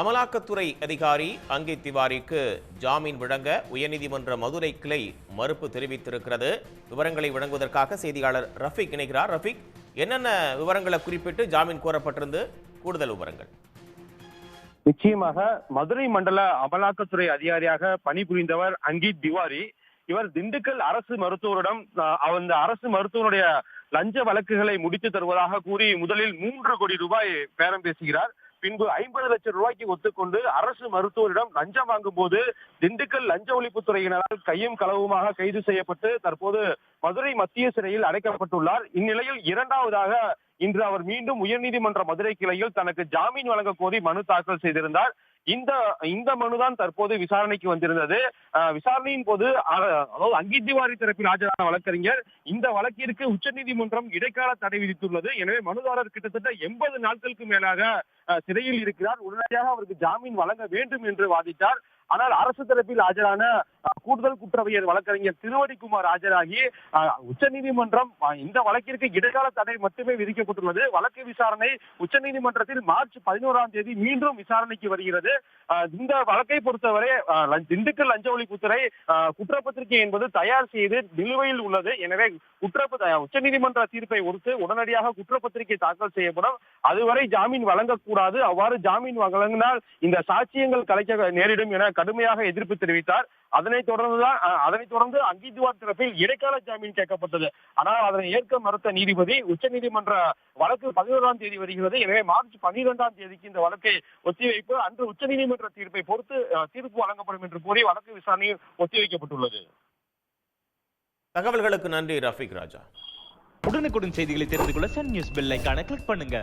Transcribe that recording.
அமலாக்கத்துறை அதிகாரி அங்கித் திவாரிக்கு ஜாமீன் வழங்க உயர்நீதிமன்ற மதுரை கிளை மறுப்பு தெரிவித்திருக்கிறது. விவரங்களை வழங்குவதற்காக செய்தியாளர் ரஃபீக் இணைகிறார். ரஃபீக், என்னென்ன விவரங்களை குறிப்பிட்டு ஜாமீன் கோரப்பட்டிருந்து கூடுதல் விவரங்கள்? நிச்சயமாக மதுரை மண்டல அமலாக்கத்துறை அதிகாரியாக பணிபுரிந்தவர் அங்கித் திவாரி. இவர் திண்டுக்கல் அரசு மருத்துவரிடம் அந்த அரசு மருத்துவனுடைய லஞ்ச வழக்குகளை முடித்து தருவதாக கூறி முதலில் 3 கோடி ரூபாய் பேரம் பேசுகிறார். பின்பு 50 லட்சம் ரூபாய்க்கு ஒத்துக்கொண்டு அரசு மருத்துவரிடம் லஞ்சம் வாங்கும் போது திண்டுக்கல் லஞ்ச ஒழிப்புத்துறையினரால் கையும் களவுமாக கைது செய்யப்பட்டு தற்போது மதுரை மத்திய சிறையில் அடைக்கப்பட்டுள்ளார். இந்நிலையில் இரண்டாவதாக இன்று அவர் மீண்டும் உயர்நீதிமன்ற மதுரை கிளையில் தனக்கு ஜாமீன் வழங்க கோரி மனு தாக்கல் செய்திருந்தார். இந்த மனுதான் தற்போது விசாரணைக்கு வந்திருந்தது. விசாரணையின் போது அதாவது அங்கித் திவாரி தரப்பில் ஆஜரான வழக்கறிஞர் இந்த வழக்கிற்கு உச்சநீதிமன்றம் இடைக்கால தடை விதித்துள்ளது. எனவே மனுதாரர் கிட்டத்தட்ட 80 நாட்களுக்கு மேலாக சிறையில் இருக்கிறார். உடனடியாக அவருக்கு ஜாமீன் வழங்க வேண்டும் என்று வாதிட்டார். ஆனால் அரசு தரப்பில் ஆஜரான கூடுதல் குற்றவியல் வழக்கறிஞர் திருவடிக்குமார் ஆஜராகி உச்சநீதிமன்றம் இந்த வழக்கிற்கு இடைக்கால தடை மட்டுமே விதிக்கப்பட்டுள்ளது. வழக்கு விசாரணை உச்சநீதிமன்றத்தில் மார்ச் 11ஆம் தேதி மீண்டும் விசாரணைக்கு வருகிறது. இந்த வழக்கை பொறுத்தவரை திண்டுக்கல் லஞ்ச ஒழிப்புத்துறை குற்றப்பத்திரிகை என்பது தயார் செய்து நிலுவையில் உள்ளது. எனவே உச்சநீதிமன்ற தீர்ப்பை ஒருத்து உடனடியாக குற்றப்பத்திரிகை தாக்கல் செய்யப்படும். அதுவரை ஜாமீன் வழங்கக்கூடாது. அவ்வாறு ஜாமீன் வழங்கினால் இந்த சாட்சியங்கள் கலைக்க நேரிடும் என கடுமையாக எதிர்ப்பு தெரிவித்தார். அதனைத் தொடர்ந்து அங்கித் திவாரி தரப்பில் இடைக்கால ஜாமீன் கேட்கப்பட்டது. ஆனால் அதனை ஏற்க மறுத்த நீதிபதி உச்சநீதிமன்ற வழக்கு 11ஆம் தேதி வருகிறது. எனவே மார்ச் 12ஆம் தேதிக்கு இந்த வழக்கை ஒத்திவைப்பு, அன்று உச்சநீதிமன்ற தீர்ப்பை பொறுத்து தீர்ப்பு வழங்கப்படும் என்று கூறி வழக்கு விசாரணை ஒத்திவைக்கப்பட்டுள்ளது. தகவல்களுக்கு நன்றி ரஃபீக் ராஜா. உடனுக்குடன் செய்திகளை தெரிந்து கொள்ள சன் நியூஸ் பெல் ஐகானை கிளிக் பண்ணுங்க.